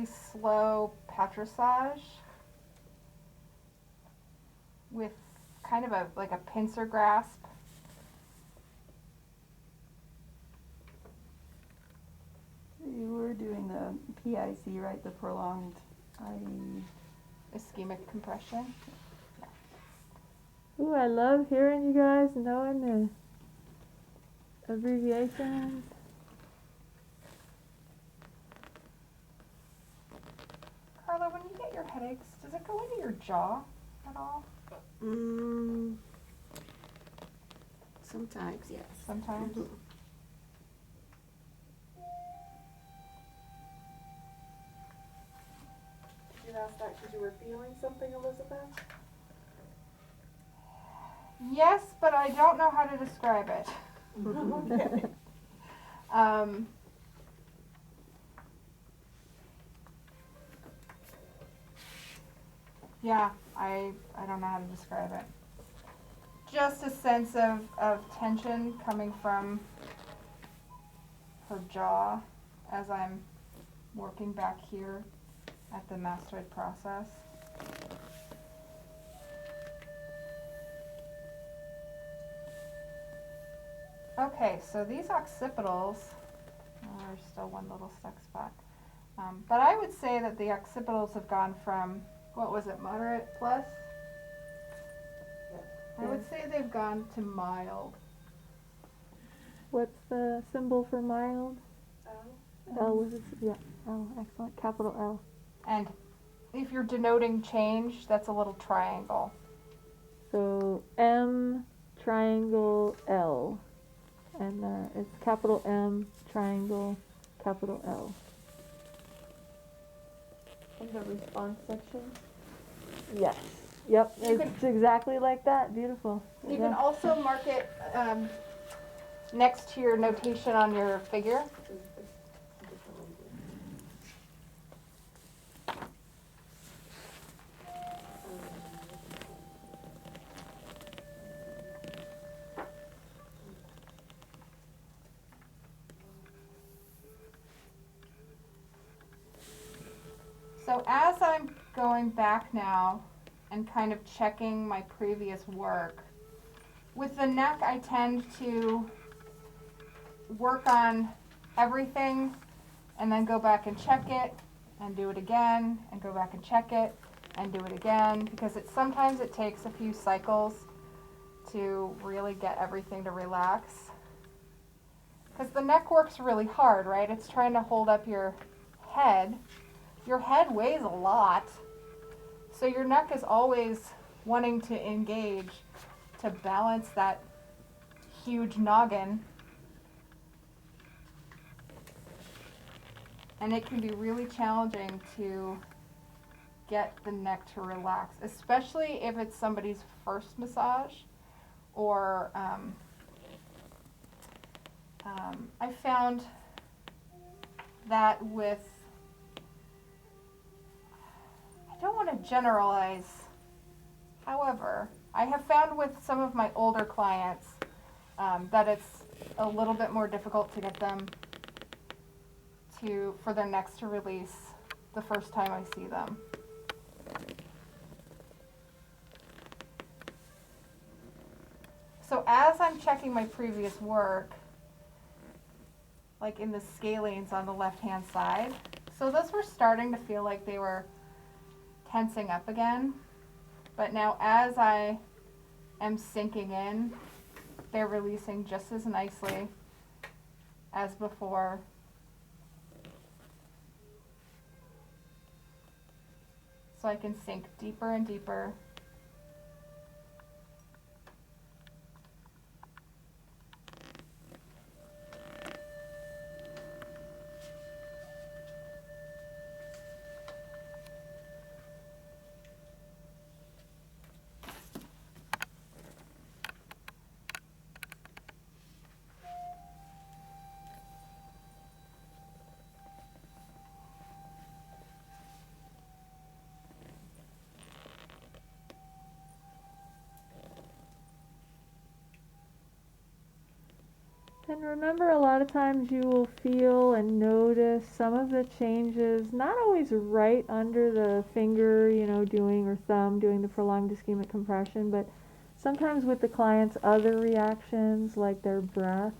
really slow petrissage with kind of like a pincer grasp. You were doing the PIC, right? The prolonged Ischemic compression. Ooh, I love hearing you guys knowing the abbreviations. Carla, when you get your headaches, does it go into your jaw at all? Sometimes, yes. Sometimes. Mhm. Did you ask that because you were feeling something, Elizabeth? Yes, but I don't know how to describe it. Okay. Um, yeah, I don't know how to describe it. Just a sense of tension coming from her jaw as I'm working back here at the mastoid process. Okay, so these occipitals, there's still one little stuck spot. But I would say that the occipitals have gone from, what was it, moderate plus? I would say they've gone to mild. What's the symbol for mild? Oh. L was it? Yeah, L. Excellent. Capital L. And if you're denoting change, that's a little triangle. So M triangle L, and it's capital M triangle capital L. From the response section? Yes. Yep. You It's exactly like that. Beautiful. You can also mark it next to your notation on your figure. So as I'm going back now and kind of checking my previous work, with the neck I tend to work on everything and then go back and check it and do it again and go back and check it and do it again, because sometimes it takes a few cycles to really get everything to relax. Because the neck works really hard, right? It's trying to hold up your head. Your head weighs a lot, so your neck is always wanting to engage to balance that huge noggin. And it can be really challenging to get the neck to relax, especially if it's somebody's first massage, or I found that with, I don't want to generalize, however, I have found with some of my older clients that it's a little bit more difficult to get them for their necks to release the first time I see them. So as I'm checking my previous work, like in the scalenes on the left-hand side, so those were starting to feel like they were tensing up again. But now as I am sinking in, they're releasing just as nicely as before. So I can sink deeper and deeper. And remember, a lot of times you will feel and notice some of the changes, not always right under the finger, doing, or thumb doing the prolonged ischemic compression, but sometimes with the client's other reactions, like their breath.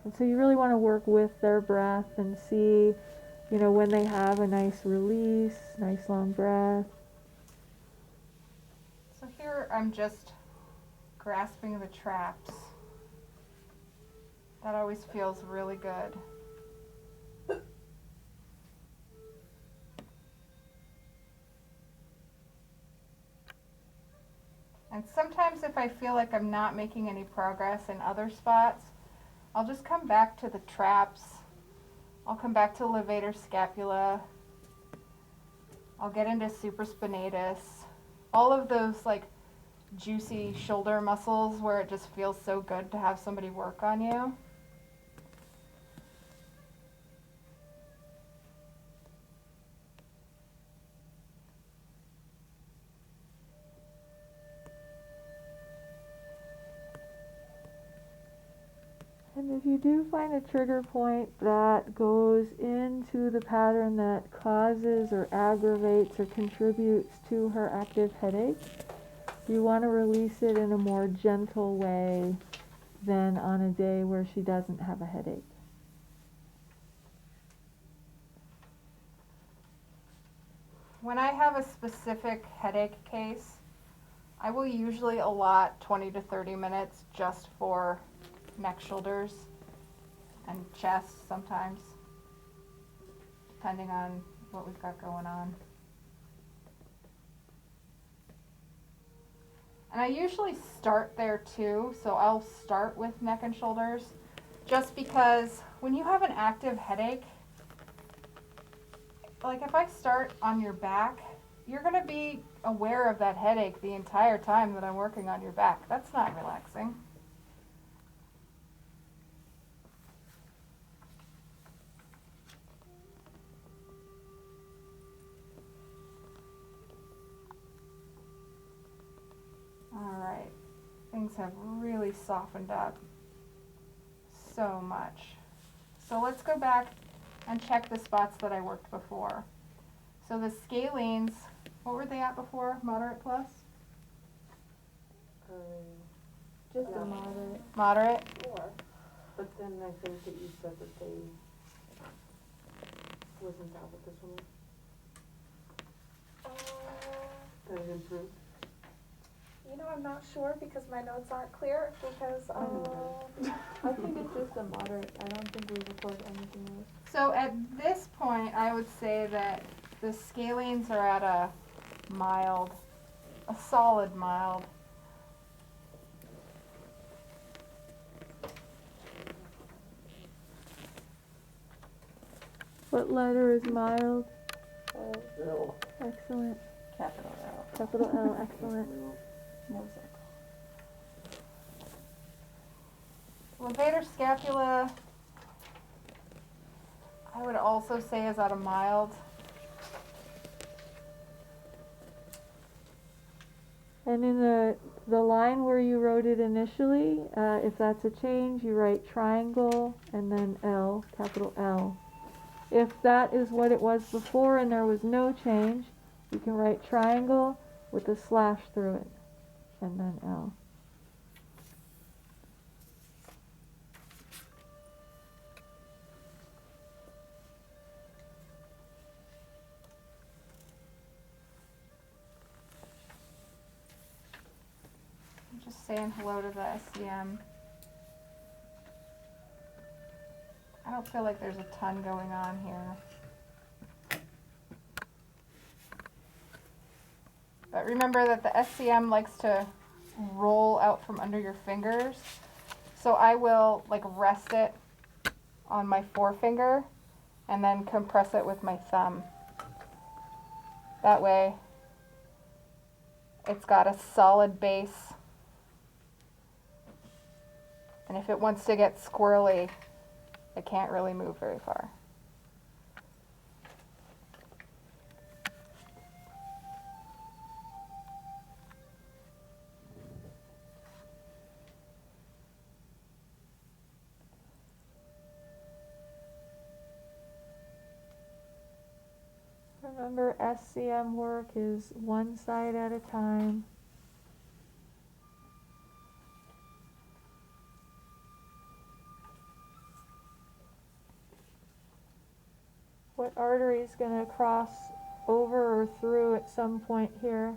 And so you really want to work with their breath and see, when they have a nice release, nice long breath. So here I'm just grasping the traps. That always feels really good. And sometimes if I feel like I'm not making any progress in other spots, I'll just come back to the traps. I'll come back to levator scapula. I'll get into supraspinatus. All of those like juicy shoulder muscles where it just feels so good to have somebody work on you. And if you do find a trigger point that goes into the pattern that causes or aggravates or contributes to her active headache, you want to release it in a more gentle way than on a day where she doesn't have a headache. When I have a specific headache case, I will usually allot 20 to 30 minutes just for neck, shoulders, and chest sometimes, depending on what we've got going on. And I usually start there too, so I'll start with neck and shoulders, just because when you have an active headache, like if I start on your back, you're gonna be aware of that headache the entire time that I'm working on your back. That's not relaxing. Alright, things have really softened up so much. So let's go back and check the spots that I worked before. So the scalenes, what were they at before? Moderate plus? Just Yeah. a moderate. Moderate? Or, But then I think that you said that they, wasn't that what this one was? That it improved? I'm not sure because my notes aren't clear because, I think it's just a moderate. I don't think we recorded anything else. So at this point, I would say that the scalenes are at a mild, a solid mild. What letter is mild? L. Excellent. Capital L. Capital L, excellent. No circle. Levator scapula, I would also say is at a mild. And in the line where you wrote it initially, if that's a change, you write triangle and then L, capital L. If that is what it was before and there was no change, you can write triangle with a slash through it and then L. I'm just saying hello to the SCM. I don't feel like there's a ton going on here. But remember that the SCM likes to roll out from under your fingers. So I will like rest it on my forefinger and then compress it with my thumb. That way it's got a solid base. And if it wants to get squirrely, it can't really move very far. Remember, SCM work is one side at a time. What artery is going to cross over or through at some point here?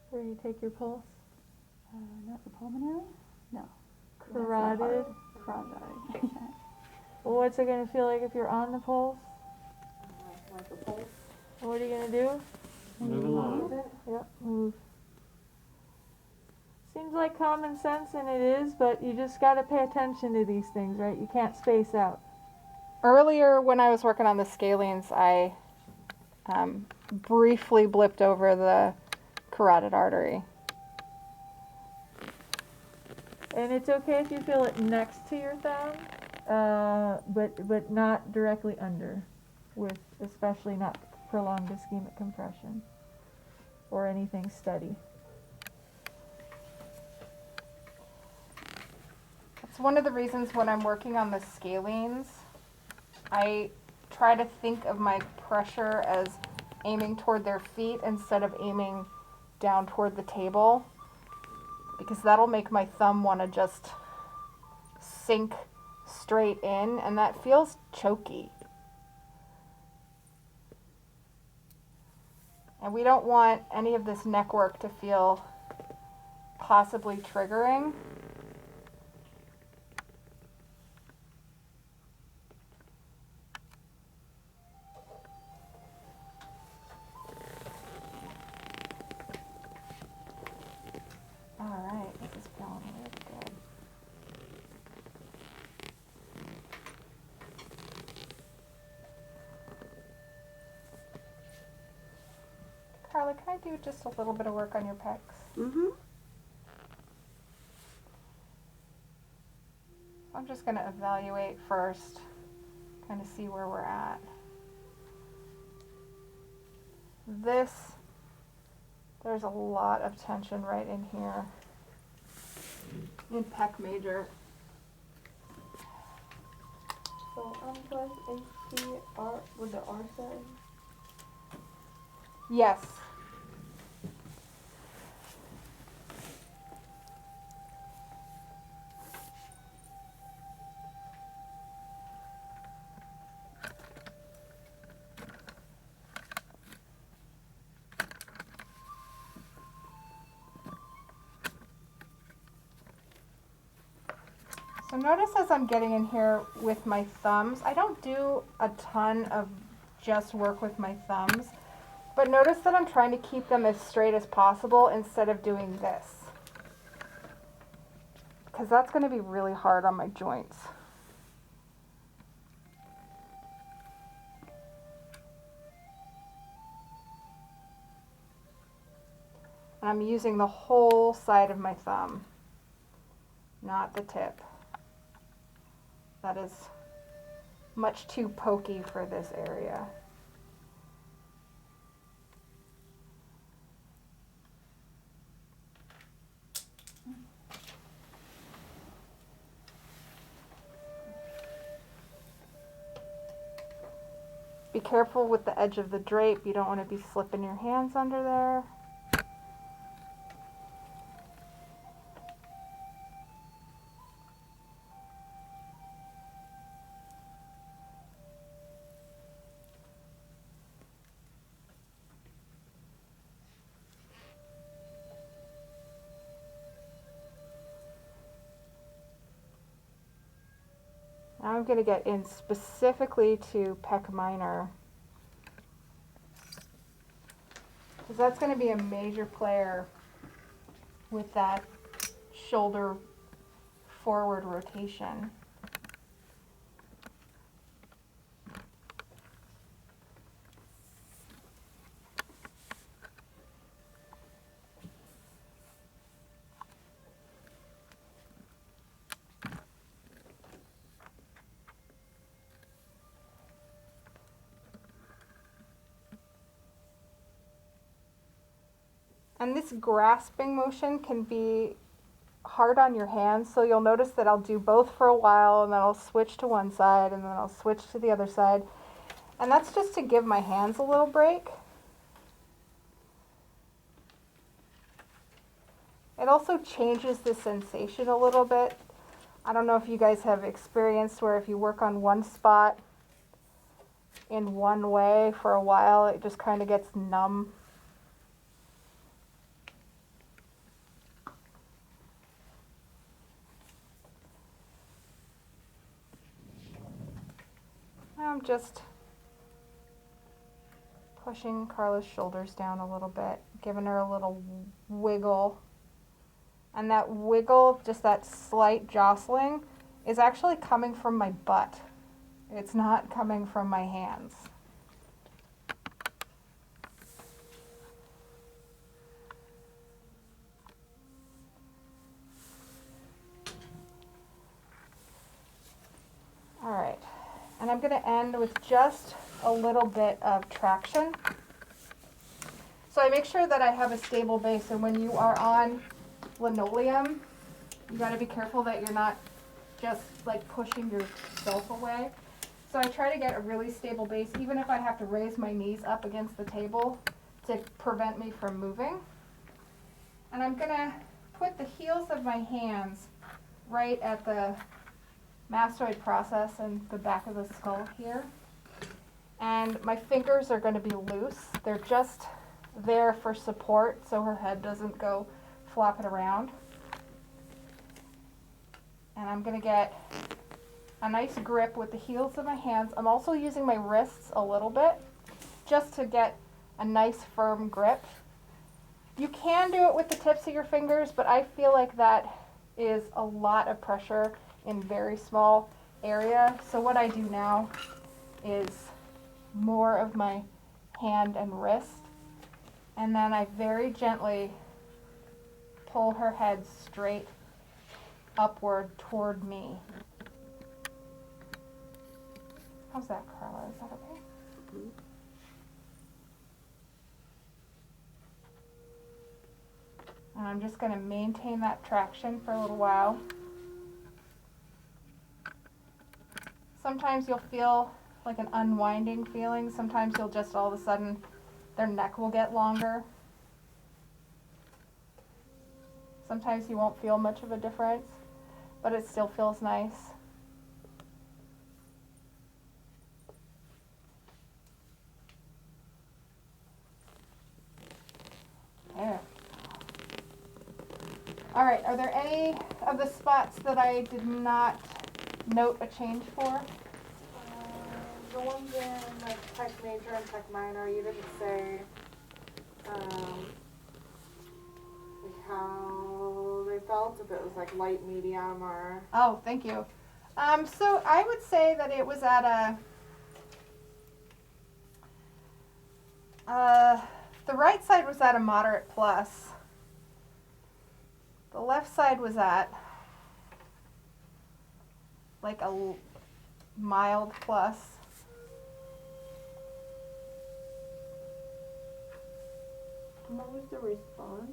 Where you take your pulse? Not the pulmonary? No. Carotid. Carotid. Well, what's it going to feel like if you're on the pulse? Like a pulse. What are you going to do? Move along. Yep, move. Seems like common sense, and it is, but you just got to pay attention to these things, right? You can't space out. Earlier, when I was working on the scalenes, I briefly blipped over the carotid artery. And it's okay if you feel it next to your thumb, but not directly under, with especially not prolonged ischemic compression or anything steady. It's one of the reasons when I'm working on the scalenes, I try to think of my pressure as aiming toward their feet instead of aiming down toward the table, because that'll make my thumb want to just sink straight in, and that feels choky. And we don't want any of this neck work to feel possibly triggering. Alright, this is feeling really good. Carla, can I do just a little bit of work on your pecs? Mm-hmm. I'm just going to evaluate first, kind of see where we're at. There's a lot of tension right in here, in pec major. So plus HPR with the R side. Yes. So notice as I'm getting in here with my thumbs, I don't do a ton of just work with my thumbs, but notice that I'm trying to keep them as straight as possible instead of doing this, because that's going to be really hard on my joints. And I'm using the whole side of my thumb, not the tip. That is much too pokey for this area. Be careful with the edge of the drape. You don't want to be slipping your hands under there. Now I'm going to get in specifically to pec minor, because that's going to be a major player with that shoulder forward rotation. And this grasping motion can be hard on your hands. So you'll notice that I'll do both for a while and then I'll switch to one side and then I'll switch to the other side. And that's just to give my hands a little break. It also changes the sensation a little bit. I don't know if you guys have experienced where if you work on one spot in one way for a while, it just kind of gets numb. I'm just pushing Carla's shoulders down a little bit, giving her a little wiggle. And that wiggle, just that slight jostling, is actually coming from my butt. It's not coming from my hands. All right, and I'm gonna end with just a little bit of traction. So I make sure that I have a stable base, and when you are on linoleum, you gotta be careful that you're not just like pushing yourself away. So I try to get a really stable base, even if I have to raise my knees up against the table to prevent me from moving. And I'm gonna put the heels of my hands right at the mastoid process and the back of the skull here. And my fingers are gonna be loose. They're just there for support so her head doesn't go flopping around. And I'm gonna get a nice grip with the heels of my hands. I'm also using my wrists a little bit just to get a nice firm grip. You can do it with the tips of your fingers, but I feel like that is a lot of pressure in very small area. So what I do now is more of my hand and wrist, and then I very gently pull her head straight upward toward me. How's that, Carla? Is that okay? Mhm. And I'm just going to maintain that traction for a little while. Sometimes you'll feel like an unwinding feeling. Sometimes you'll just all of a sudden, their neck will get longer. Sometimes you won't feel much of a difference, but it still feels nice. There. All right, are there any of the spots that I did not note a change for? The ones in like tech major and tech minor, you didn't say like how they felt, if it was like light, medium, or Oh, thank you. So I would say that it was at the right side was at a moderate plus. The left side was at like a mild plus. What was the response?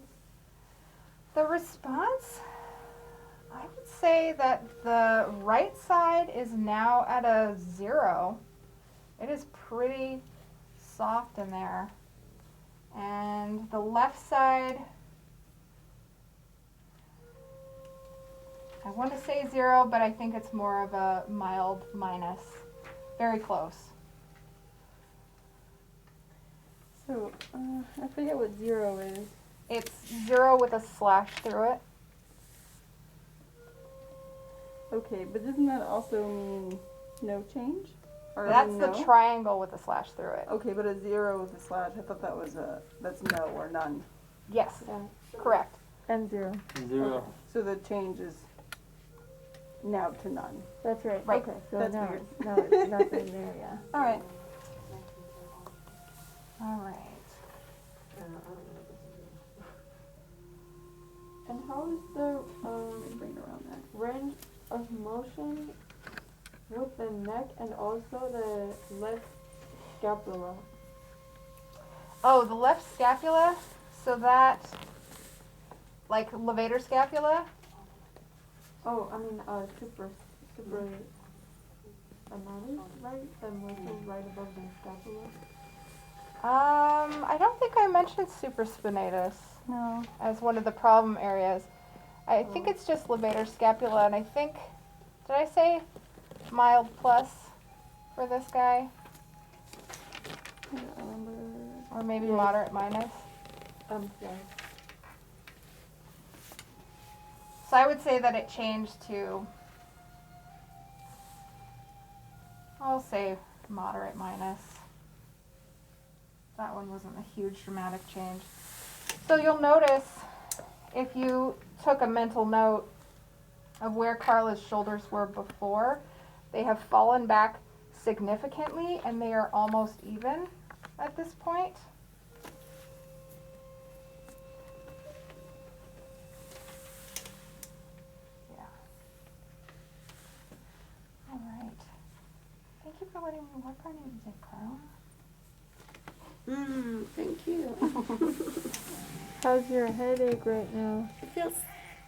The response, I would say that the right side is now at a 0. It is pretty soft in there. And the left side, I want to say 0, but I think it's more of a mild minus. Very close. So, I forget what 0 is. It's 0 with a slash through it. Okay, but doesn't that also mean no change? Or That's no? the triangle with a slash through it. Okay, but a 0 with a slash, I thought that was that's no or none. Yes, Yeah. correct. And 0. 0. Okay, so the change is now to none. That's right. Right. Okay, so That's now weird. it's, now it's nothing there, yeah. All right. All right. And how is the Bring it around there. range of motion with the neck and also the left scapula? Oh, the left scapula. So that, like levator scapula, Oh, I mean, supraspinatus, right? The muscle right above the scapula. I don't think I mentioned supraspinatus No. as one of the problem areas. I think it's just levator scapula, and I think, did I say mild plus for this guy? I don't remember. Or maybe Yeah. moderate minus? Yeah. So I would say that it changed to, I'll say moderate minus. That one wasn't a huge dramatic change. So you'll notice if you took a mental note of where Carla's shoulders were before, they have fallen back significantly and they are almost even at this point. Yeah. All right. Thank you for letting me work on you today, Carla. Thank you. How's your headache right now? It feels,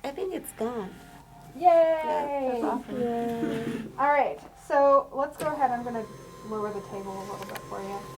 I think it's gone. Yay! That's awesome. Yay. All right, so let's go ahead. I'm going to lower the table a little bit for you.